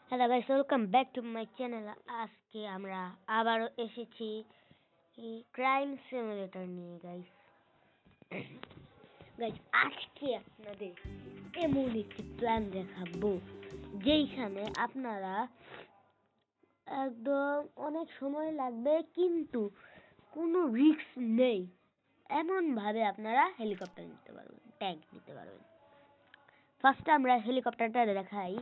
Hello guys, welcome back to my channel. আজকে আমরা আবারও এসেছি ক্রাইম সিমুলেটর নিয়ে গাইস। গাইস আজকে আপনাদের এমন একটি প্ল্যান দেখাবো যেইখানে আপনারা একদম অনেক সময় লাগবে কিন্তু কোনো রিস্ক নেই, এমন ভাবে আপনারা হেলিকপ্টার নিতে পারবেন, ট্যাঙ্ক নিতে পারবেন। ফার্স্টে আমরা হেলিকপ্টারটা দেখাই।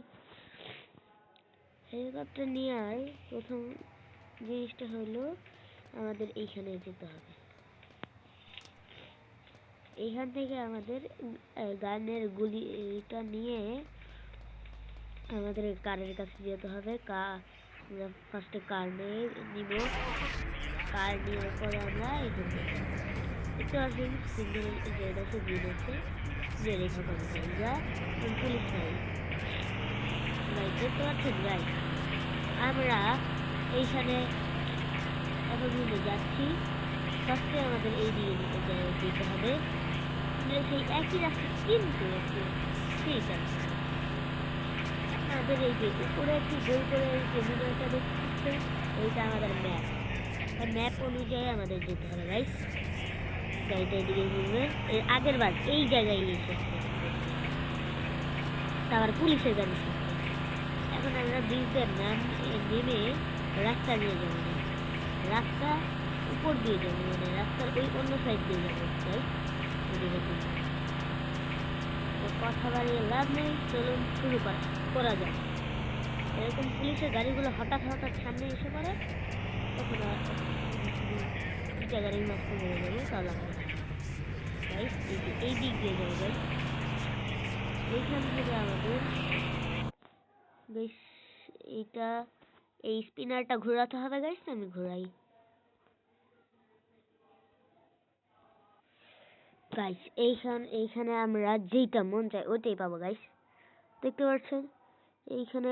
হেলিকপ্টার নেওয়ার প্রথম জিনিসটা হলো আমাদের এইখানে যেতে হবে। এইখান থেকে আমাদের গানের গুলিটা নিয়ে আমাদের কারের কাছে যেতে হবে। আমরা ফার্স্টে কার নিব। কার নেওয়ার পরে আমরা এখানে দেখতে পাচ্ছি সিঙ্গেল রেড আছে, গ্রিন আছে, যে রেখা কমে আমরা পুলিশ নাই দেখতে পাচ্ছেন গাইস। আমরা এইখানে এখন যাচ্ছি। ফার্স্টে আমাদের এই দিকে যেতে হবে, সেই একই রাস্তা কিন্তু ঠিক আছে। আমাদের এই যে উপরে একটি গোল করে যে ভিডিওটা দেখতে, এইটা আমাদের ম্যাপ। ম্যাপ অনুযায়ী আমাদের যেতে হবে গাইস। গাড়িটা এদিকে ঘুরবে, এর আগের বার এই জায়গায় এসেছে, তারপর পুলিশের গাড়ি। এখন আমরা ব্রিজের নেমে রাস্তা দিয়ে যাবো, রাস্তা উপর দিয়ে যাবো, মানে রাস্তার ওই অন্য সাইড দিয়ে যাবো। কথা বাড়িয়ে লাভ নেই, চলুন শুরু করা যায়। এরকম পুলিশের গাড়িগুলো হঠাৎ সামনে এসে পড়ে, তখন গাড়ির মাঝখানে বেড়ে যাবো। তাহলে এই দিক দিয়ে যাবো গাইস। এইখান থেকে আমাদের বেশ এইটা এই স্পিনারটা ঘোরাতে হবে গাইস। আমি ঘোরাই গাইস। এইখানে আমরা যেটা মন চাই ওইটাই পাবো গাইস। দেখতে পাচ্ছেন এইখানে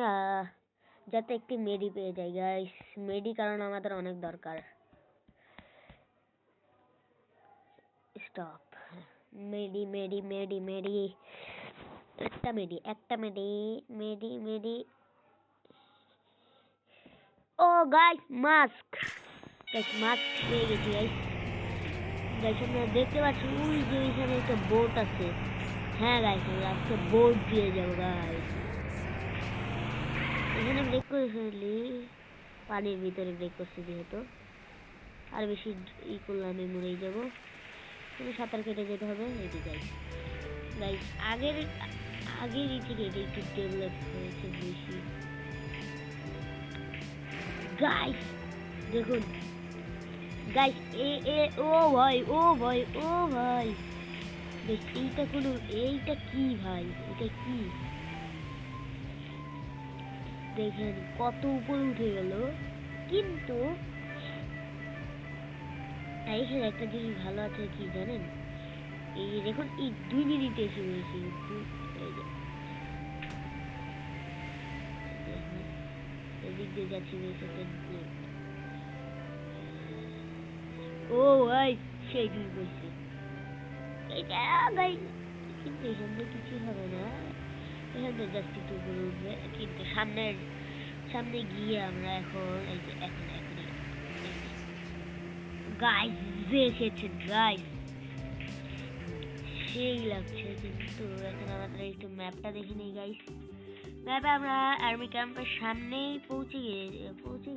যাতে একটি মেডি পেয়ে যায় গাইস। মেডি কারণ আমাদের অনেক দরকার। স্টপ। মেডি মেডি মেডি মেডি একটা মেডি। ও গাইস মাস্ক পেয়ে গেছি গাইস। আপনারা দেখতে পাচ্ছেন ওই যে ওইখানে একটা বোট আছে। হ্যাঁ গাইস, আমরা আজকে বোট দিয়ে যাবো গাইস। এখানে ব্রেক করে ফেললি, পানির ভিতরে ব্রেক করছি যেহেতু, আর বেশি করলে আমি মরেই যাবো। সাঁতার কেটে যেতে হবে। এটি গাইস আগের থেকে এটা একটু ডেভেলপ হয়েছে বেশি গাইস। দেখুন গাইস, ও ভাই এইটা কি ভাই, এটা কি দেখেন কত উপরে উঠে গেল। কিন্তু এইখানে একটা জিনিস ভালো আছে কি জানেন, এই দেখুন এই 2 মিনিটে এসে গেছি। এদিক দিয়ে যাচ্ছি। ও ভাই সেই দুই বলছি এটা ভাই, কিন্তু এখান থেকে কিছু হবে না। এখান থেকে জাস্ট একটু উপরে উঠবে, কিন্তু সামনে গিয়ে আমরা এখন গাইস দেখেছেন গাইস, সেই লাগছে। কিন্তু এখন আমাদের একটু ম্যাপটা দেখে নিই গাইস। ম্যাপে আমরা আর্মি ক্যাম্পের সামনেই পৌঁছে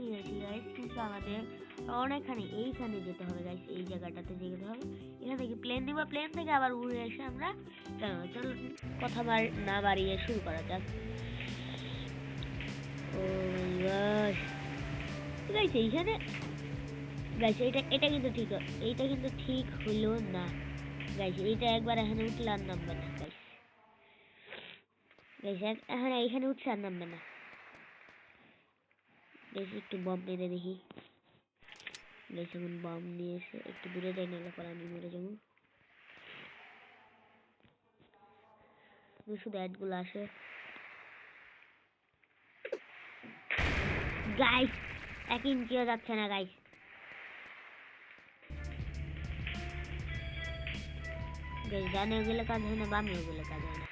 গিয়েছি গাইস, কিন্তু আমাদের অনেকখানি এইখানে যেতে হবে গাইস। এই জায়গাটাতে যেতে হবে। এখান থেকে প্লেন নিব, প্লেন থেকে আবার উড়ে এসে আমরা চলো কথা না বাড়িয়ে শুরু করা যাক। ও গাইস এইখানে গাইস এটা কিন্তু এইটা কিন্তু ঠিক হলো না গাইস। এইটা একবার এখানে উঠলে আর নামবে না গাইস। হ্যাঁ এইখানে উঠছে আর নামবে না। বেশি একটু বম মেরে দেখি। বেশি বম নিয়ে এসে একটু দূরে যাই, নাহলে পরে আমি মরে যাবো। শুধু অ্যাডগুলো আসে গাইস, 1 ইঞ্চিও যাচ্ছে না গাইস। ডানে গেলে কাজ হয় না, বামে গেলে কাজ হয় না।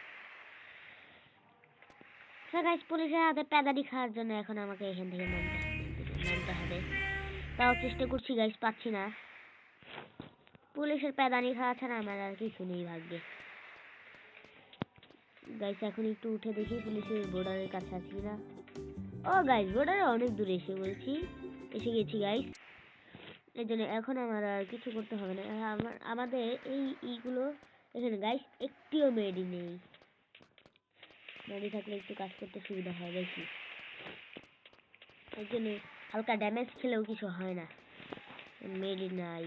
গাইস পুলিশের হাতে প্যাদানি খাওয়ার জন্য এখন আমাকে এখান থেকে নামতে হবে। তাও চেষ্টা করছি গাইস, পাচ্ছি না। পুলিশের প্যাদানি খাওয়া ছাড়া আমার আর কিছু নেই ভাগ্যে। গাইস এখন একটু উঠে দেখি পুলিশের বর্ডারের কাছে আছি না। ও গাইস বর্ডারে অনেক দূরে এসে গেছি গাইস। এই জন্য এখন আমার আর কিছু করতে হবে না। আমাদের এইগুলো এখানে গাইস একটিও মেডি নেই। মেডি থাকলে একটু কাজ করতে সুবিধা হয় বেশি। এই জন্য হালকা ড্যামেজ খেলেও কিছু হয় না, মেডি নাই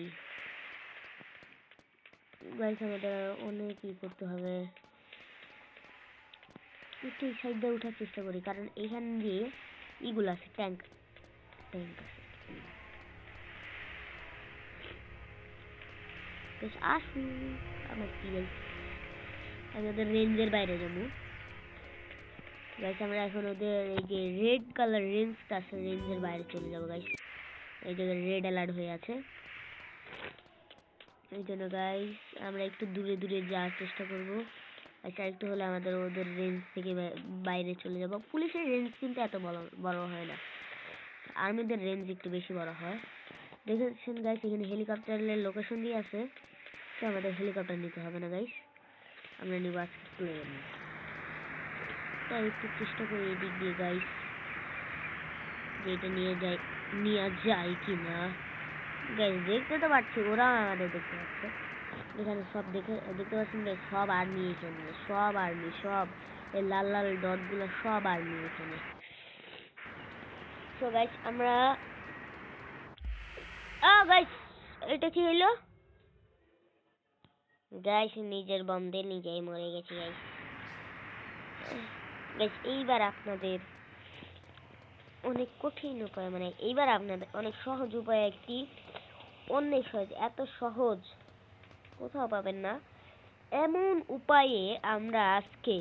গাইস। আমাদের অনেক ই করতে হবে। একটু এই সাইড দিয়ে উঠার চেষ্টা করি, কারণ এখান দিয়ে ইগুলো আছে, ট্যাঙ্ক আছে। আসুন আমার কি গাইস, আমি ওদের রেঞ্জের বাইরে যাবো গাইস। আমরা এখন ওদের এই যে রেড কালার রেঞ্জটা আছে, রেঞ্জের বাইরে চলে যাবো গাইস। এই জায়গায় রেড অ্যালার্ট হয়ে আছে, এই জন্য গাইস আমরা একটু দূরে দূরে যাওয়ার চেষ্টা করবো। আচ্ছা একটু হলে আমাদের ওদের রেঞ্জ থেকে বাইরে চলে যাব। পুলিশের রেঞ্জ কিন্তু এত বড় হয় না, আর্মিদের রেঞ্জ একটু বেশি বড় হয়। দেখেছেন গাইস এখানে হেলিকপ্টারের লোকেশন দিয়ে আছে, তো আমাদের হেলিকপ্টার নিতে হবে না গাইস, আমরা নিব আজকে প্লেন। তাই একটু চেষ্টা করি এদিক দিয়ে গাইস, যে এটা নিয়ে যায় কি না গাইস। দেখতে তো পাচ্ছি ওরা আমাদের দেখতে পাচ্ছে, এখানে সব দেখতে পাচ্ছেন গাইস, সব আর্মি এখানে, সব আর্মি, সব এই লাল লাল ডট গুলো সব আর্মি এখানে। সো গাইস আমরা গাইস এটা কি হলো গাইস, নিজের বন্ধে নিজেই মরে গেছি গাইস। গাইস এইবার আপনাদের অনেক কঠিন উপায়, মানে এইবার আপনাদের অনেক সহজ উপায়, একটি অনেক সহজ, এত সহজ কোথাও পাবেন না এমন উপায়ে আমরা আজকে,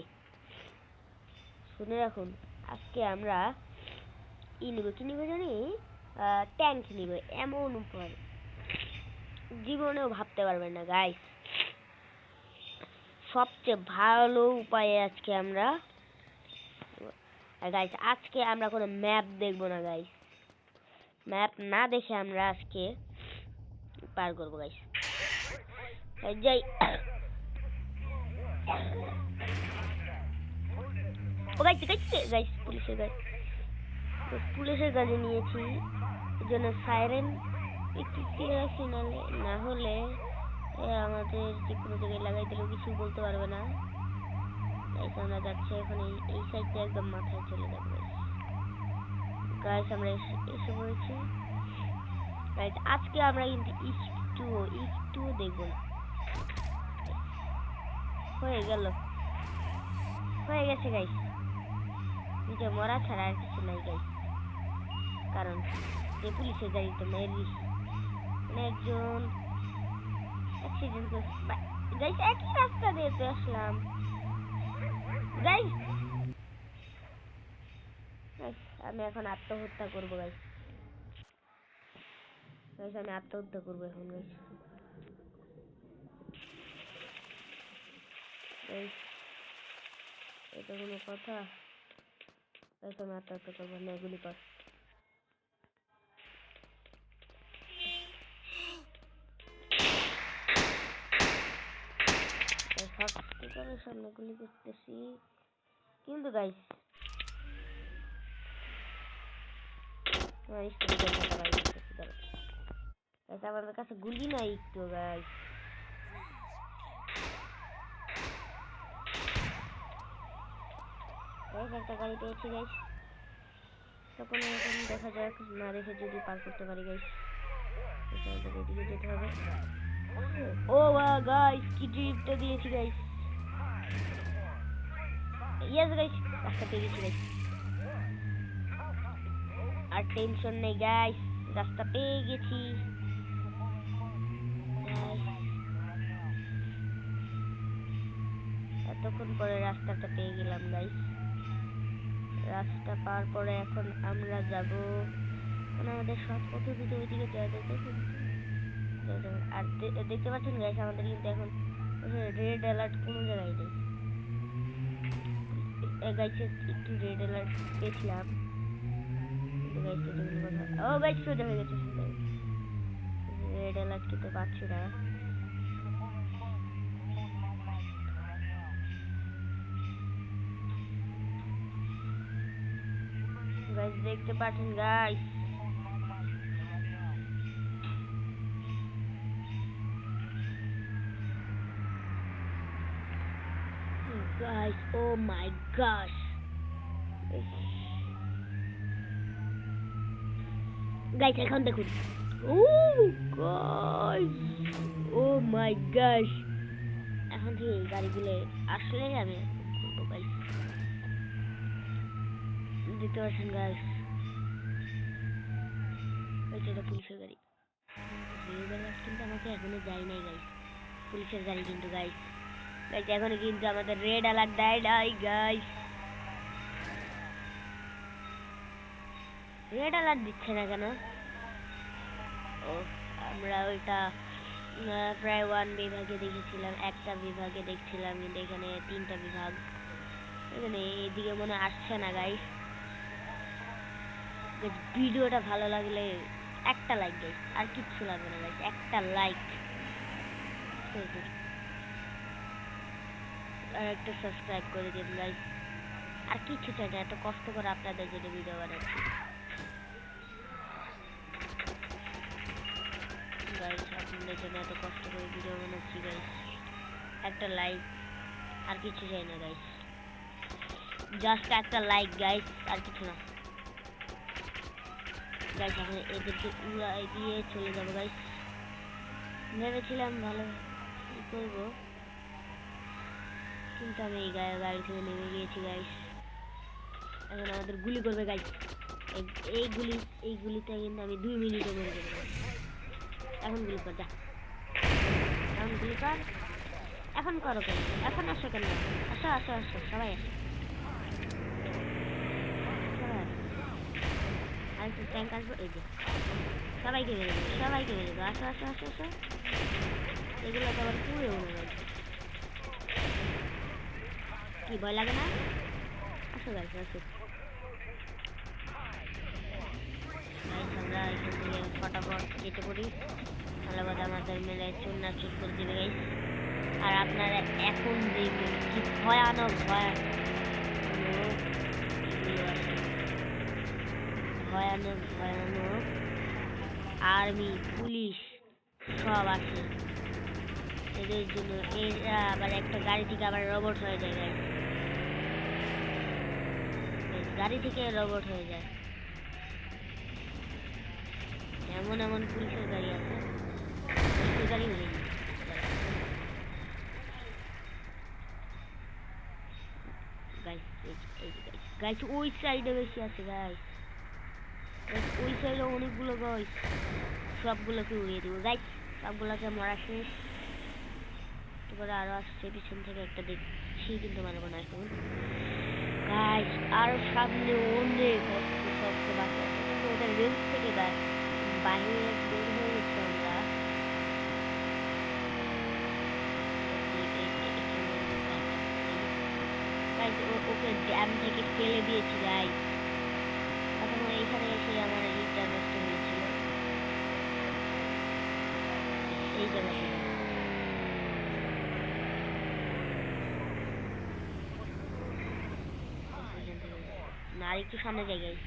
শুনে রাখুন, আজকে আমরা কি নিব জানি, ট্যাঙ্ক নিব। এমন উপায় জীবনেও ভাবতে পারবেন না গাইস, সবচেয়ে ভালো উপায়ে আজকে আমরা গাইস, আজকে আমরা কোনো ম্যাপ দেখবো না গাইস, ম্যাপ না দেখে আমরা আজকে পার করবো গাইস। যাই ও গাইস গাইস পুলিশের গাড়ি নিয়েছি, এই জন্য সাইরেন একটু রাখি, না হলে আমাদের যে কোনো জায়গায় লাগাই দিলেও কিছু বলতে পারবে না গাইস। আমরা যাচ্ছি এখন এই সাইড দিয়ে, একদম মাথায় চলে যাবে গাইস। আমরা এসে পড়েছি গাইস। আজকে আমরা কিন্তু একটু দেখবো না, হয়ে গেছে গাইস, নিজে মরা ছাড়া আর কিছু নাই গাইস। কারণ যে পুলিশের গাড়িতে মেরি একজন অ্যাক্সিডেন্ট গাইস, একই রাস্তা দিয়ে তো আসলাম গাইস। আমি এখন আত্মহত্যা করবো গাইস, আমি আত্মহত্যা করবো এখন গাইস। এটা কোনো কথা গাইস, আমি আত্মহত্যা করবো না, এগুলি কর। সামনে গুলি করতেছি কিন্তু গাইস আমাদের কাছে গুলি নাই একটু গাইস। একটা গাড়ি পেয়েছি গাইস, তখন এখন দেখা যাক, না দেখে যদি পার করতে পারি গাইস, এদিকে যেতে হবে। ও গাইস কি ড্রিফটটা দিয়েছি গাইস, ইয়েস গাইস রাস্তা পেয়ে গেছি গাইস, আর টেনশন নেই গাইস, রাস্তা পেয়ে গেছি। এতক্ষণ পরে রাস্তাটা পেয়ে গেলাম গাইস। রাস্তা পার পরে এখন আমরা যাব, মানে আমাদের সব পদ্ধতিতে ওইদিকে যাওয়া যেতে। আর দেখতে পাচ্ছেন গাইস আমাদের কিন্তু এখন রেড অ্যালার্ট কোনো জায়গায় নেই, গাইস একটু রেড অ্যালার্ট পেয়েছিলাম, কিন্তু গাইস এটা কোনো কথা। ও গাইস সোজা হয়ে গেছে, রেড অ্যালার্ট কিন্তু পাচ্ছি না। গাইস দেখতে পাচ্ছেন guys, guys, oh my gosh, guys এখন দেখুন, oh guys, oh my gosh, এখন থেকে এই গাড়িগুলো আসলে আমি করবো গাইস, দেখতে পাচ্ছেন গাইস, এটা পুলিশের গাড়ি, কিন্তু আমাকে এখনো যাই নাই গাইস, পুলিশের গাড়ি কিন্তু গাইস, গাইস এখনো কিন্তু আমাদের রেড অ্যালার্ট দেয় নাই গাইস, রেড অ্যালার্ট দিচ্ছে না কেন? ও আমরা ওইটা প্রায় 1 বিভাগে দেখেছিলাম, একটা বিভাগে দেখছিলাম, কিন্তু এখানে 3টা বিভাগ, এখানে এদিকে মনে আসছে না গাইস। ভিডিওটা ভালো লাগলে একটা লাইক গাইস, আর কিচ্ছু লাগবে না গাইস, একটা লাইক আর একটা সাবস্ক্রাইব করে দিন গাইস, আর কিছু চাই না, এত কষ্ট করে আপনাদের জন্য ভিডিও বানাচ্ছি গাইস, আপনাদের জন্য এত কষ্ট করে ভিডিও বানাচ্ছি গাইস, একটা লাইক, আর কিছু চাই না গাইস, জাস্ট একটা লাইক গাইস, আর কিছু না গাইস। আমি এদেরকে উড়াই দিয়ে চলে যাবো গাইস, ভেবেছিলাম ভালো করবো, কিন্তু আমি এই গাড়ি থেকে নেমে গিয়েছি গাইস, এখন আমাদের গুলি করবে গাইস, এই গুলিতে কিন্তু আমি 2 মিনিটে মেরে দেবো, এখন গুলি কর, যা এখন গুলি কর, এখন করো কেন, এখন আসো কেন, আসো আসো আসো সবাই আসো, আর একটু ট্যাঙ্ক আসবো, এই যে সবাইকে মেরে দেবো, সবাইকে মেরে দেবো, আসো আসো আসো আসো, এগুলো তো আবার পুরো মনে গেছে, কি ভয় লাগে না? আসো গাইস আসো গাইস, আমরা এখান থেকে ফটাফট কেটে পড়ি, তাহলে বাদে আমাদের মেলে চুরনাচুর করে দিবে গাইস। আর আপনারা এখন দেখবেন কি ভয়ানক ভয়ানক আর্মি পুলিশ সব আছে এদের জন্য, এরা আবার একটা গাড়ি থেকে আবার রোবট হয়ে যায় গাইস, গাড়ি থেকে রোবট হয়ে যায়, এমন এমন পুলিশের গাড়ি আছে, পুলিশের গাড়ি হয়ে যায় গাইস, গাইস ওই সাইডে বেশি আছে গাইস, ওই সাইডে অনেকগুলো গাইস, সবগুলোকে উড়িয়ে দেবো গাইস, সবগুলোকে মারা শেষ, তারপরে আরো আসছে পিছন থেকে একটা দেখছি, কিন্তু মারবো না এখন গাইস, আর সামনে অনেক সবকে বাকি আছে, কিন্তু ওদের রেঞ্জ থেকে বাইরে বের হয়ে গেছে আমরা, গাইস ওকে ড্যাম থেকে ফেলে দিয়েছি গাইস, এখন এইখানে এসে আমার রিটার্ন নষ্ট হয়েছিল এই জায়গাতে, না আর একটু সামনে যাই গাইস,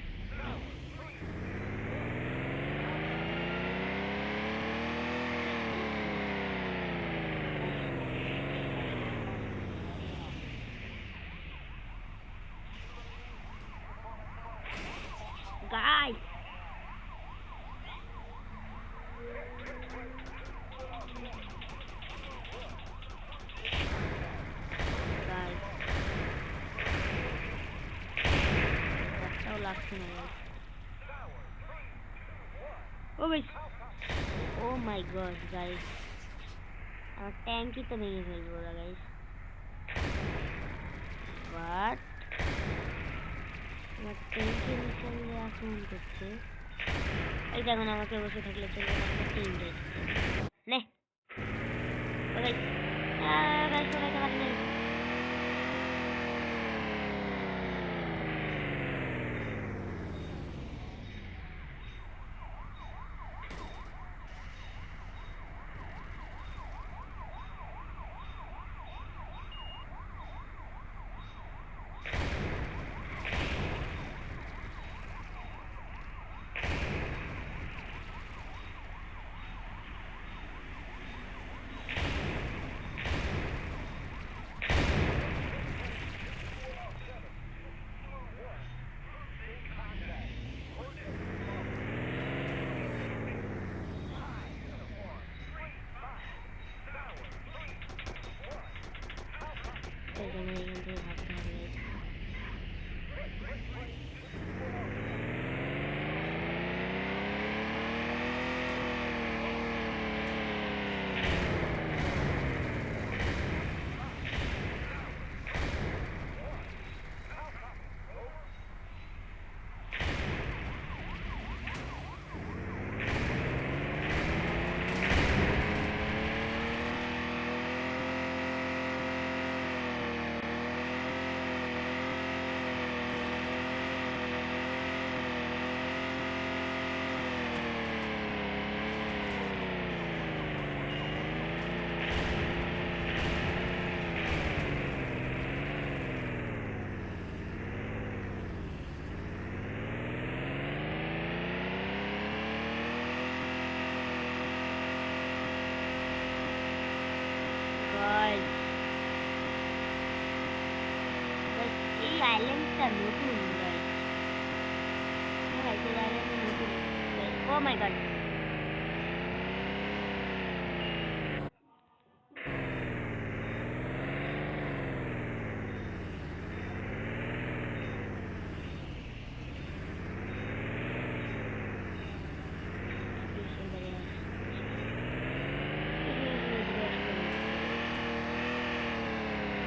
guys রাস্তাও লাগছে না ও গাইস, ও মাই গড গাইস, আমার ট্যাঙ্কি তো ভেঙে ফেলবো ওরা গাইস, বাট আমার ট্যাঙ্কি মিশনে আক্রমণ করছে, এই দেখুন আমাকে বসে থাকলে চলবে না, টিম রেড নে ও গাইস, গাইস সবাইকে বাদ নেই আমাদের এখান থেকে ভাবতে হবে গাইস। গাইস এই আইল্যান্ডটা নতুন গাইস। হ্যাঁ এই আইল্যান্ডটা নতুন। ও মাই গড,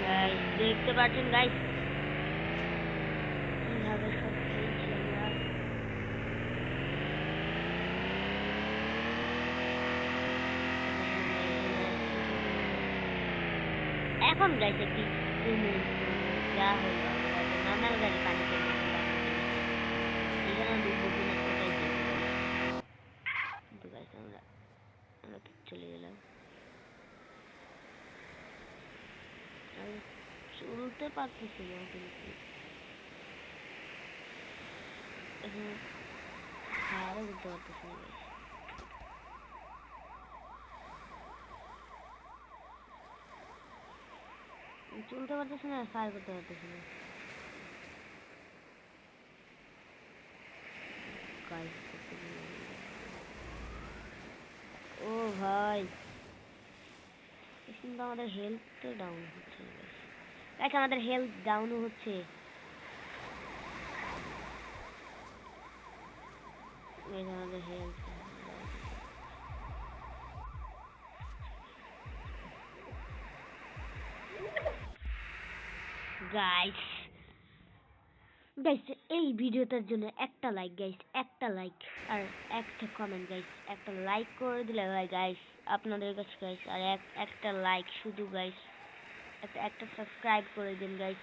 গাইস দেখতে পাচ্ছেন গাইস কিভাবে সব খেলছি আমরা। এখন গাইস একটি যা হলো নর্মাল গাড়ি পানিতে এখানে ডুববো কিনা সেটাই দেখবো কিন্তু গাইস আমরা আমরা তো চলে গেলাম। চলতে পারতেছি না কিন্তু এখন ফায়ারও করতে পারতেছি না গাইস। চলতে পারতেছি না, ফায়ার করতে পারতেছি না গাইস। ও ভাই কিন্তু আমাদের হেলথ তো ডাউন হচ্ছে গাইস, আমাদের হেলথ ডাউন হচ্ছে আমাদের হেলথ গাইস। গাইস এই ভিডিওটার জন্য একটা লাইক গাইস, একটা লাইক আর একটা কমেন্ট গাইস। একটা লাইক করে দিলে ভাই গাইস আপনাদের কাছে গাইস, আর একটা লাইক শুধু গাইস, একটা সাবস্ক্রাইব করে দিন গাইস।